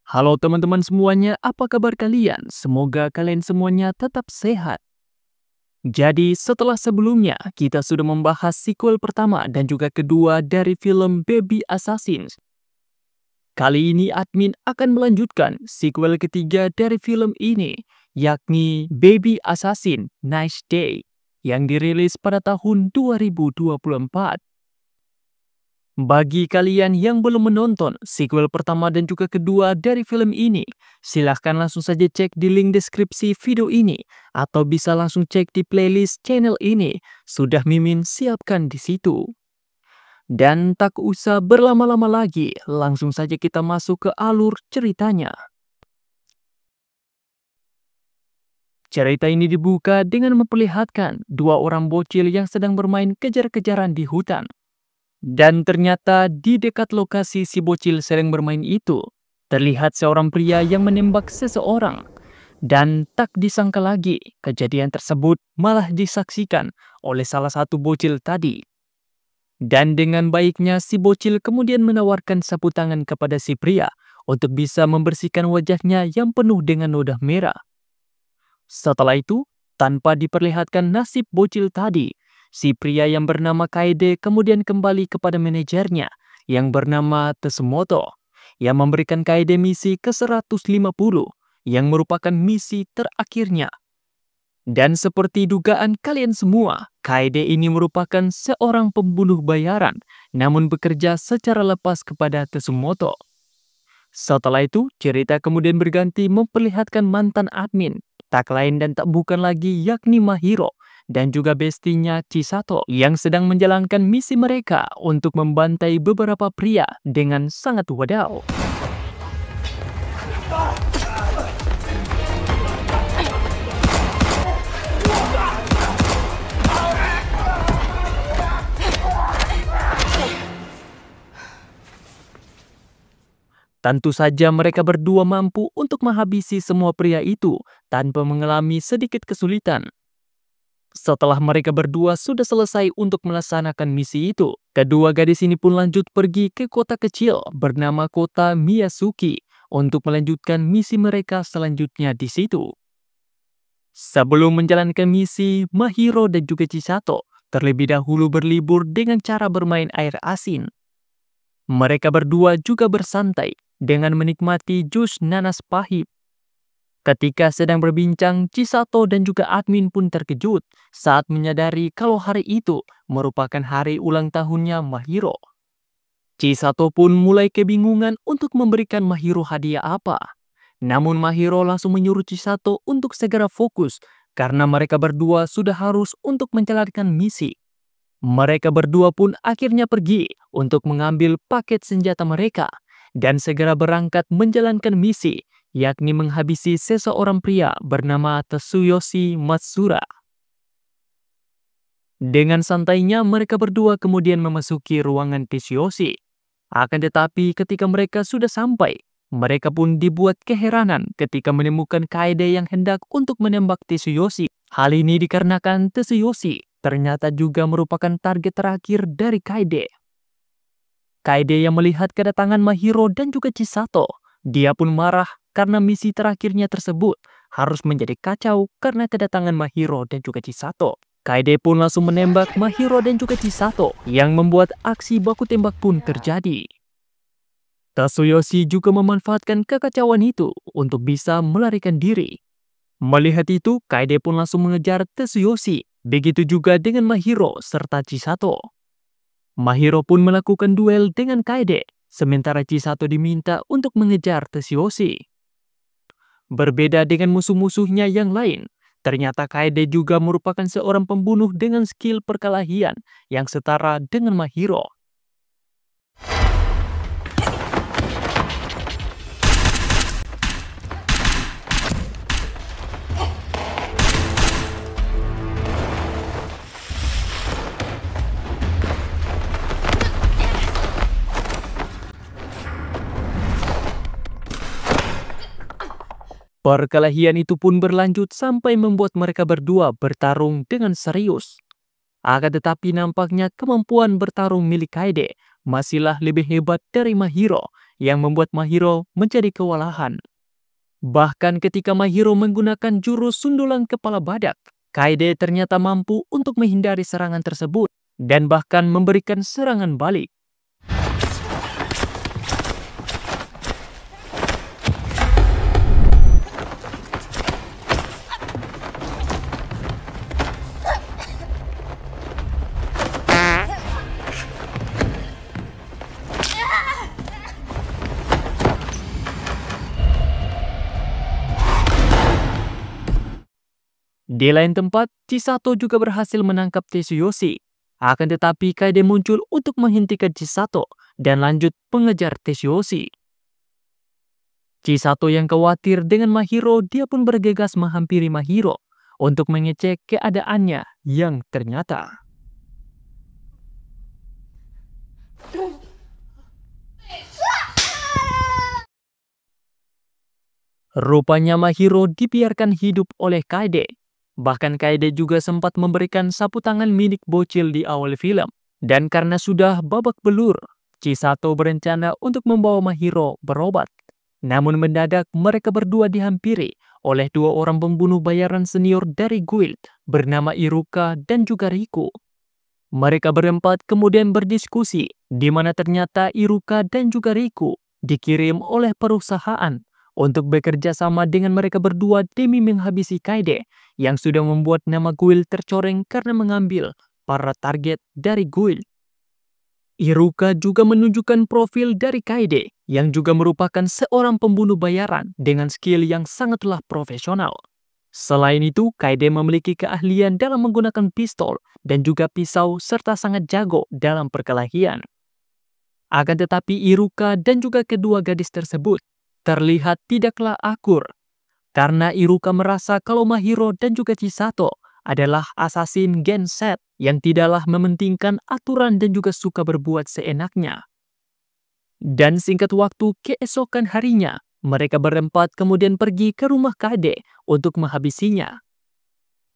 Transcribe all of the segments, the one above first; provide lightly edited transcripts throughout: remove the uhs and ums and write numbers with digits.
Halo teman-teman semuanya, apa kabar kalian? Semoga kalian semuanya tetap sehat. Jadi setelah sebelumnya kita sudah membahas sequel pertama dan juga kedua dari film Baby Assassins. Kali ini admin akan melanjutkan sequel ketiga dari film ini, yakni Baby Assassin Nice Day, yang dirilis pada tahun 2024. Bagi kalian yang belum menonton sequel pertama dan juga kedua dari film ini, silahkan langsung saja cek di link deskripsi video ini atau bisa langsung cek di playlist channel ini. Sudah Mimin siapkan di situ. Dan tak usah berlama-lama lagi, langsung saja kita masuk ke alur ceritanya. Cerita ini dibuka dengan memperlihatkan dua orang bocil yang sedang bermain kejar-kejaran di hutan. Dan ternyata di dekat lokasi si bocil sedang bermain itu, terlihat seorang pria yang menembak seseorang. Dan tak disangka lagi, kejadian tersebut malah disaksikan oleh salah satu bocil tadi. Dan dengan baiknya si bocil kemudian menawarkan sapu tangan kepada si pria untuk bisa membersihkan wajahnya yang penuh dengan noda merah. Setelah itu, tanpa diperlihatkan nasib bocil tadi, si pria yang bernama Kaede kemudian kembali kepada manajernya yang bernama Tsumoto yang memberikan Kaede misi ke-150 yang merupakan misi terakhirnya. Dan seperti dugaan kalian semua, Kaede ini merupakan seorang pembunuh bayaran namun bekerja secara lepas kepada Tsumoto. Setelah itu, cerita kemudian berganti memperlihatkan mantan admin, tak lain dan tak bukan lagi yakni Mahiro, dan juga bestinya Chisato yang sedang menjalankan misi mereka untuk membantai beberapa pria dengan sangat wadaw. Tentu saja mereka berdua mampu untuk menghabisi semua pria itu tanpa mengalami sedikit kesulitan. Setelah mereka berdua sudah selesai untuk melaksanakan misi itu, kedua gadis ini pun lanjut pergi ke kota kecil bernama kota Miyasuki untuk melanjutkan misi mereka selanjutnya di situ. Sebelum menjalankan misi, Mahiro dan juga Chisato terlebih dahulu berlibur dengan cara bermain air asin. Mereka berdua juga bersantai dengan menikmati jus nanas pahit. Ketika sedang berbincang, Chisato dan juga admin pun terkejut saat menyadari kalau hari itu merupakan hari ulang tahunnya Mahiro. Chisato pun mulai kebingungan untuk memberikan Mahiro hadiah apa. Namun Mahiro langsung menyuruh Chisato untuk segera fokus karena mereka berdua sudah harus untuk menjalankan misi. Mereka berdua pun akhirnya pergi untuk mengambil paket senjata mereka dan segera berangkat menjalankan misi, yakni menghabisi seseorang pria bernama Tsuyoshi Matsura. Dengan santainya mereka berdua kemudian memasuki ruangan Tsuyoshi. Akan tetapi ketika mereka sudah sampai, mereka pun dibuat keheranan ketika menemukan Kaede yang hendak untuk menembak Tsuyoshi. Hal ini dikarenakan Tsuyoshi ternyata juga merupakan target terakhir dari Kaede. Kaede yang melihat kedatangan Mahiro dan juga Chisato, dia pun marah karena misi terakhirnya tersebut harus menjadi kacau karena kedatangan Mahiro dan juga Chisato. Kaede pun langsung menembak Mahiro dan juga Chisato yang membuat aksi baku tembak pun terjadi. Tsuyoshi juga memanfaatkan kekacauan itu untuk bisa melarikan diri. Melihat itu, Kaede pun langsung mengejar Tsuyoshi. Begitu juga dengan Mahiro serta Chisato. Mahiro pun melakukan duel dengan Kaede, sementara Chisato diminta untuk mengejar Tsuyoshi. Berbeda dengan musuh-musuhnya yang lain, ternyata Kaede juga merupakan seorang pembunuh dengan skill perkelahian yang setara dengan Mahiro. Perkelahian itu pun berlanjut sampai membuat mereka berdua bertarung dengan serius. Akan tetapi nampaknya kemampuan bertarung milik Kaede masihlah lebih hebat dari Mahiro yang membuat Mahiro menjadi kewalahan. Bahkan ketika Mahiro menggunakan jurus sundulan kepala badak, Kaede ternyata mampu untuk menghindari serangan tersebut dan bahkan memberikan serangan balik. Di lain tempat, Chisato juga berhasil menangkap Tetsuyoshi. Akan tetapi Kaede muncul untuk menghentikan Chisato dan lanjut mengejar Tetsuyoshi. Chisato yang khawatir dengan Mahiro, dia pun bergegas menghampiri Mahiro untuk mengecek keadaannya yang ternyata rupanya Mahiro dibiarkan hidup oleh Kaede. Bahkan Kaede juga sempat memberikan sapu tangan milik bocil di awal film. Dan karena sudah babak belur, Chisato berencana untuk membawa Mahiro berobat. Namun mendadak mereka berdua dihampiri oleh dua orang pembunuh bayaran senior dari guild bernama Iruka dan juga Riku. Mereka berempat kemudian berdiskusi di mana ternyata Iruka dan juga Riku dikirim oleh perusahaan untuk bekerja sama dengan mereka berdua demi menghabisi Kaede yang sudah membuat nama guild tercoreng karena mengambil para target dari guild. Iruka juga menunjukkan profil dari Kaede yang juga merupakan seorang pembunuh bayaran dengan skill yang sangatlah profesional. Selain itu, Kaede memiliki keahlian dalam menggunakan pistol dan juga pisau serta sangat jago dalam perkelahian. Akan tetapi Iruka dan juga kedua gadis tersebut terlihat tidaklah akur, karena Iruka merasa kalau Mahiro dan juga Chisato adalah asasin Gen Z yang tidaklah mementingkan aturan dan juga suka berbuat seenaknya. Dan singkat waktu keesokan harinya, mereka berempat kemudian pergi ke rumah Kaede untuk menghabisinya.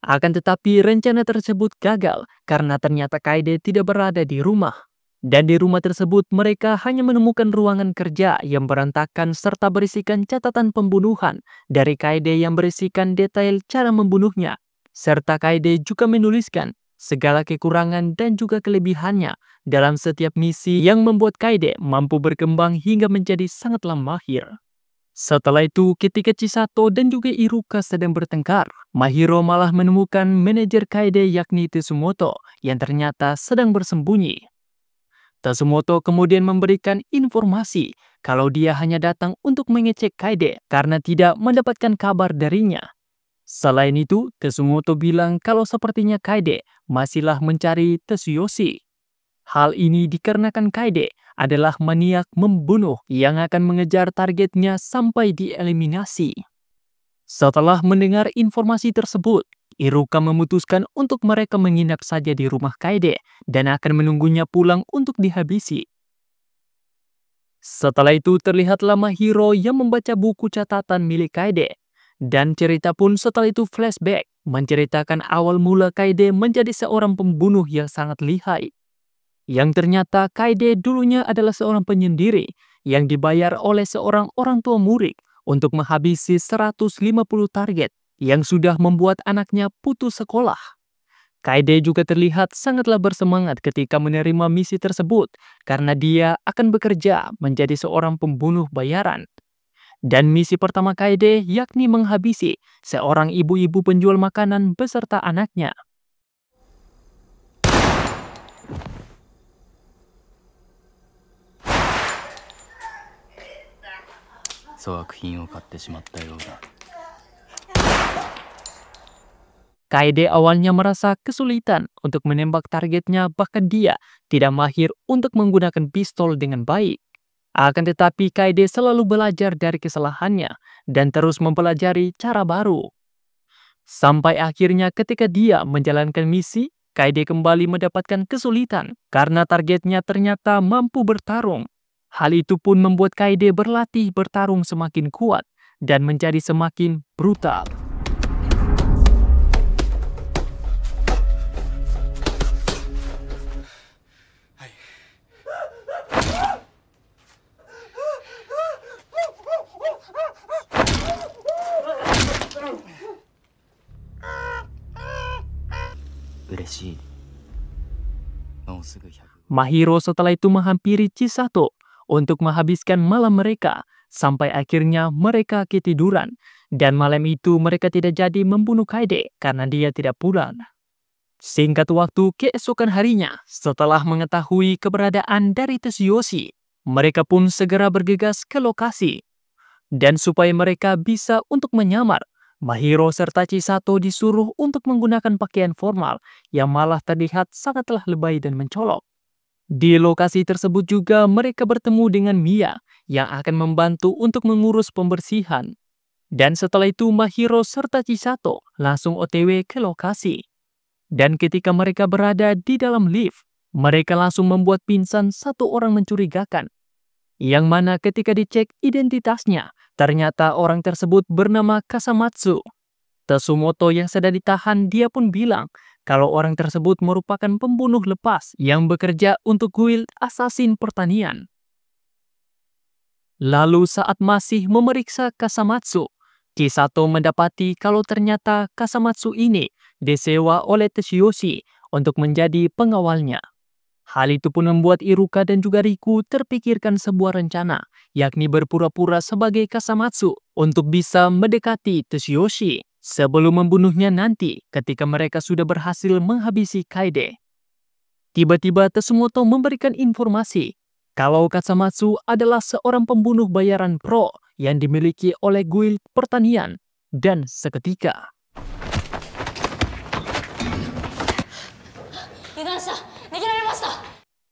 Akan tetapi rencana tersebut gagal karena ternyata Kaede tidak berada di rumah. Dan di rumah tersebut mereka hanya menemukan ruangan kerja yang berantakan serta berisikan catatan pembunuhan dari Kaede yang berisikan detail cara membunuhnya. Serta Kaede juga menuliskan segala kekurangan dan juga kelebihannya dalam setiap misi yang membuat Kaede mampu berkembang hingga menjadi sangatlah mahir. Setelah itu, ketika Chisato dan juga Iruka sedang bertengkar, Mahiro malah menemukan manajer Kaede yakni Tsumoto yang ternyata sedang bersembunyi. Tsumoto kemudian memberikan informasi kalau dia hanya datang untuk mengecek Kaede karena tidak mendapatkan kabar darinya. Selain itu, Tsumoto bilang kalau sepertinya Kaede masihlah mencari Tetsuyoshi. Hal ini dikarenakan Kaede adalah maniak membunuh yang akan mengejar targetnya sampai dieliminasi. Setelah mendengar informasi tersebut, Iruka memutuskan untuk mereka menginap saja di rumah Kaede dan akan menunggunya pulang untuk dihabisi. Setelah itu terlihatlah Mahiro yang membaca buku catatan milik Kaede. Dan cerita pun setelah itu flashback, menceritakan awal mula Kaede menjadi seorang pembunuh yang sangat lihai. Yang ternyata Kaede dulunya adalah seorang penyendiri yang dibayar oleh seorang orang tua murid untuk menghabisi 150 target yang sudah membuat anaknya putus sekolah. Kaede juga terlihat sangatlah bersemangat ketika menerima misi tersebut karena dia akan bekerja menjadi seorang pembunuh bayaran. Dan misi pertama Kaede yakni menghabisi seorang ibu-ibu penjual makanan beserta anaknya. 粗悪品を買ってしまったようだ。 Kaede awalnya merasa kesulitan untuk menembak targetnya, bahkan dia tidak mahir untuk menggunakan pistol dengan baik. Akan tetapi Kaede selalu belajar dari kesalahannya dan terus mempelajari cara baru. Sampai akhirnya ketika dia menjalankan misi, Kaede kembali mendapatkan kesulitan karena targetnya ternyata mampu bertarung. Hal itu pun membuat Kaede berlatih bertarung semakin kuat dan menjadi semakin brutal. しい。もうすぐ100。Mahiro setelah itu menghampiri Chisato untuk menghabiskan malam mereka, sampai akhirnya mereka ketiduran. Dan malam itu mereka tidak jadi membunuh Kaede karena dia tidak pulang. Singkat waktu keesokan harinya, setelah mengetahui keberadaan dari Tsuyoshi, mereka pun segera bergegas ke lokasi. Dan supaya mereka bisa untuk menyamar, Mahiro serta Chisato disuruh untuk menggunakan pakaian formal yang malah terlihat sangatlah lebay dan mencolok. Di lokasi tersebut juga mereka bertemu dengan Mia yang akan membantu untuk mengurus pembersihan. Dan setelah itu Mahiro serta Chisato langsung OTW ke lokasi. Dan ketika mereka berada di dalam lift, mereka langsung membuat pingsan satu orang mencurigakan. Yang mana ketika dicek identitasnya, ternyata orang tersebut bernama Kasamatsu. Tsumoto yang sedang ditahan dia pun bilang kalau orang tersebut merupakan pembunuh lepas yang bekerja untuk guild assassin pertanian. Lalu saat masih memeriksa Kasamatsu, Chisato mendapati kalau ternyata Kasamatsu ini disewa oleh Tsuyoshi untuk menjadi pengawalnya. Hal itu pun membuat Iruka dan juga Riku terpikirkan sebuah rencana, yakni berpura-pura sebagai Kasamatsu untuk bisa mendekati Tsuyoshi sebelum membunuhnya nanti ketika mereka sudah berhasil menghabisi Kaede. Tiba-tiba Tsumoto memberikan informasi kalau Kasamatsu adalah seorang pembunuh bayaran pro yang dimiliki oleh guild pertanian, dan seketika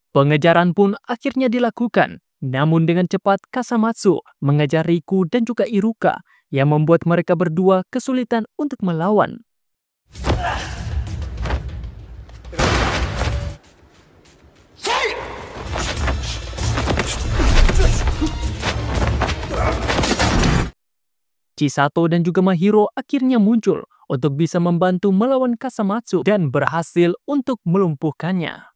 pengejaran pun akhirnya dilakukan. Namun dengan cepat Kasamatsu mengejar Riku dan juga Iruka yang membuat mereka berdua kesulitan untuk melawan. Chisato dan juga Mahiro akhirnya muncul untuk bisa membantu melawan Kasamatsu dan berhasil untuk melumpuhkannya.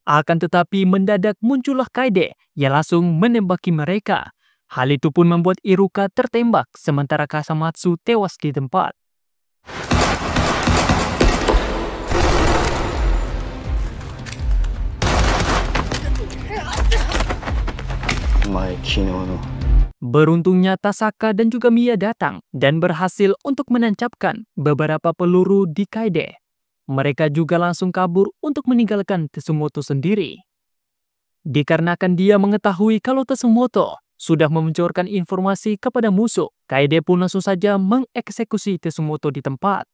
Akan tetapi mendadak muncullah Kaede yang langsung menembaki mereka. Hal itu pun membuat Iruka tertembak sementara Kasamatsu tewas di tempat. Beruntungnya Tasaka dan juga Mia datang dan berhasil untuk menancapkan beberapa peluru di Kaede. Mereka juga langsung kabur untuk meninggalkan Tsumoto sendiri. Dikarenakan dia mengetahui kalau Tsumoto sudah meluncurkan informasi kepada musuh, Kaede pun langsung saja mengeksekusi Tsumoto di tempat.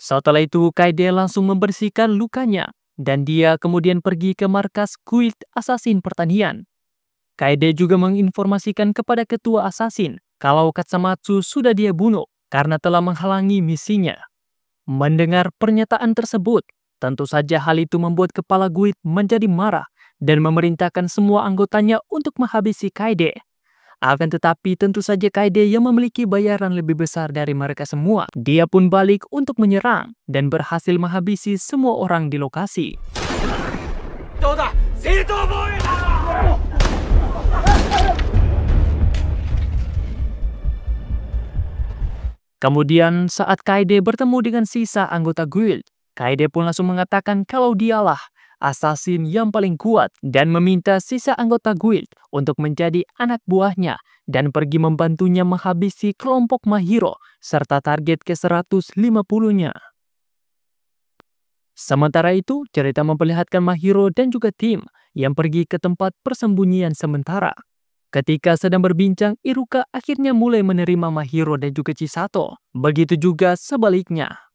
Setelah itu Kaede langsung membersihkan lukanya dan dia kemudian pergi ke markas guild assassin pertanian. Kaede juga menginformasikan kepada ketua assassin kalau Kasamatsu sudah dia bunuh karena telah menghalangi misinya. Mendengar pernyataan tersebut, tentu saja hal itu membuat kepala guild menjadi marah dan memerintahkan semua anggotanya untuk menghabisi Kaede. Akan tetapi tentu saja Kaede yang memiliki bayaran lebih besar dari mereka semua. Dia pun balik untuk menyerang dan berhasil menghabisi semua orang di lokasi. Kemudian saat Kaede bertemu dengan sisa anggota guild, Kaede pun langsung mengatakan kalau dialah assassin yang paling kuat dan meminta sisa anggota guild untuk menjadi anak buahnya dan pergi membantunya menghabisi kelompok Mahiro serta target ke-150-nya. Sementara itu, cerita memperlihatkan Mahiro dan juga tim yang pergi ke tempat persembunyian sementara. Ketika sedang berbincang, Iruka akhirnya mulai menerima Mahiro dan juga Chisato. Begitu juga sebaliknya.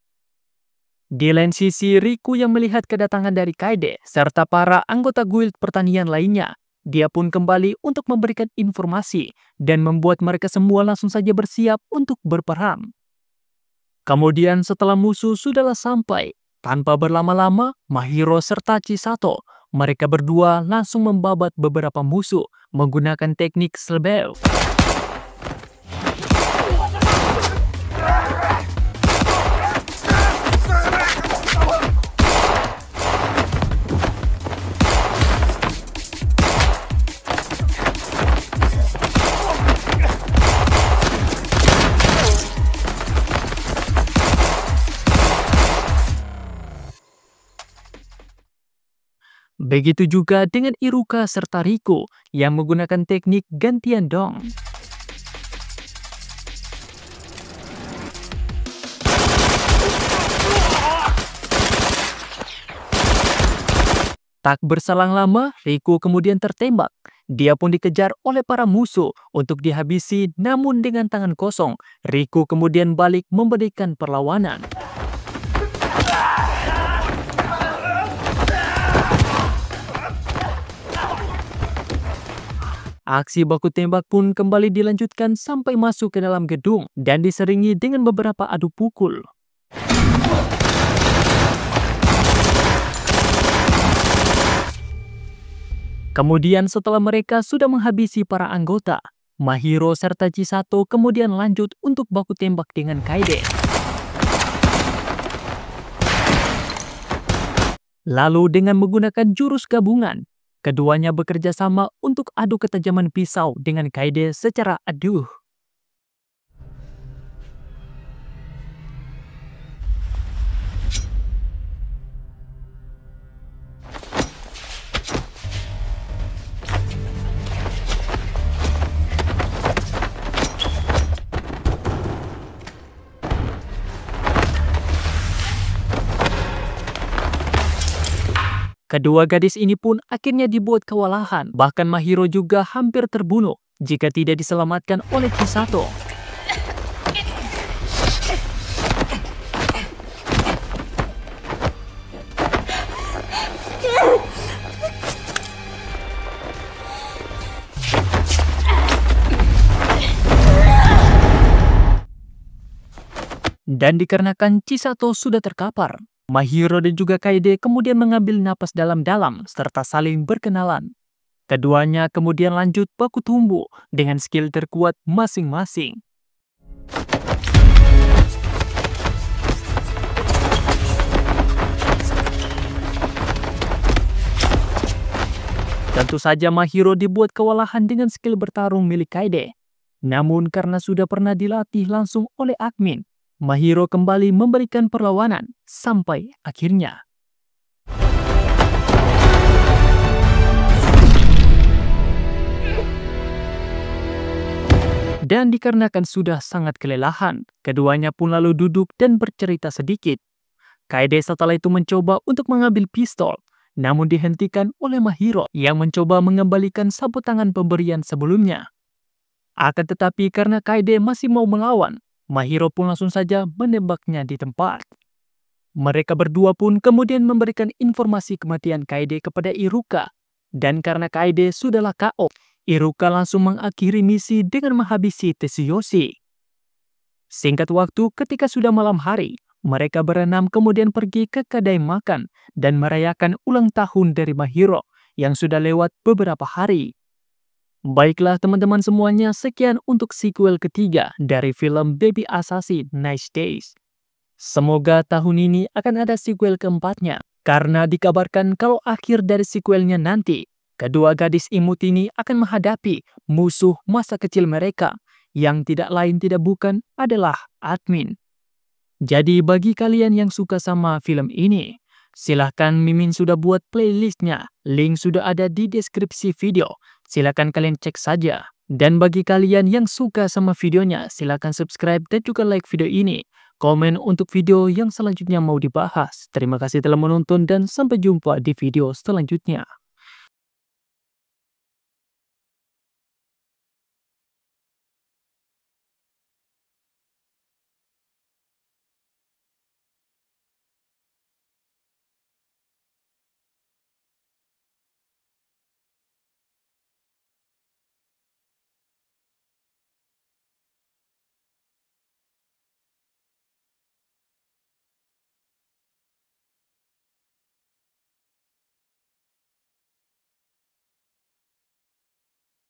Di lain sisi, Riku yang melihat kedatangan dari Kaede serta para anggota guild pertanian lainnya, dia pun kembali untuk memberikan informasi dan membuat mereka semua langsung saja bersiap untuk berperang. Kemudian setelah musuh sudahlah sampai, tanpa berlama-lama, Mahiro serta Chisato, mereka berdua langsung membabat beberapa musuh menggunakan teknik slebel. Begitu juga dengan Iruka serta Riko yang menggunakan teknik gantian dong. Tak berselang lama, Riko kemudian tertembak. Dia pun dikejar oleh para musuh untuk dihabisi, namun dengan tangan kosong, Riko kemudian balik memberikan perlawanan. Aksi baku tembak pun kembali dilanjutkan sampai masuk ke dalam gedung dan diselingi dengan beberapa adu pukul. Kemudian setelah mereka sudah menghabisi para anggota, Mahiro serta Chisato kemudian lanjut untuk baku tembak dengan Kaede. Lalu dengan menggunakan jurus gabungan, keduanya bekerja sama untuk adu ketajaman pisau dengan Kaede secara aduh. Kedua gadis ini pun akhirnya dibuat kewalahan, bahkan Mahiro juga hampir terbunuh jika tidak diselamatkan oleh Chisato. Dan dikarenakan Chisato sudah terkapar, Mahiro dan juga Kaede kemudian mengambil napas dalam-dalam serta saling berkenalan. Keduanya kemudian lanjut baku tumbuh dengan skill terkuat masing-masing. Tentu saja Mahiro dibuat kewalahan dengan skill bertarung milik Kaede. Namun karena sudah pernah dilatih langsung oleh admin, Mahiro kembali memberikan perlawanan sampai akhirnya. Dan dikarenakan sudah sangat kelelahan, keduanya pun lalu duduk dan bercerita sedikit. Kaede setelah itu mencoba untuk mengambil pistol, namun dihentikan oleh Mahiro yang mencoba mengembalikan sapu tangan pemberian sebelumnya. Akan tetapi karena Kaede masih mau melawan, Mahiro pun langsung saja menembaknya di tempat. Mereka berdua pun kemudian memberikan informasi kematian Kaede kepada Iruka. Dan karena Kaede sudahlah KO, Iruka langsung mengakhiri misi dengan menghabisi Tetsuyoshi. Singkat waktu, ketika sudah malam hari, mereka berenam kemudian pergi ke kedai makan dan merayakan ulang tahun dari Mahiro yang sudah lewat beberapa hari. Baiklah teman-teman semuanya, sekian untuk sequel ketiga dari film Baby Assassin Nice Days. Semoga tahun ini akan ada sequel keempatnya, karena dikabarkan kalau akhir dari sequelnya nanti, kedua gadis imut ini akan menghadapi musuh masa kecil mereka, yang tidak lain tidak bukan adalah admin. Jadi bagi kalian yang suka sama film ini, silahkan Mimin sudah buat playlistnya, link sudah ada di deskripsi video. Silahkan kalian cek saja. Dan bagi kalian yang suka sama videonya, silahkan subscribe dan juga like video ini. Komen untuk video yang selanjutnya mau dibahas. Terima kasih telah menonton dan sampai jumpa di video selanjutnya.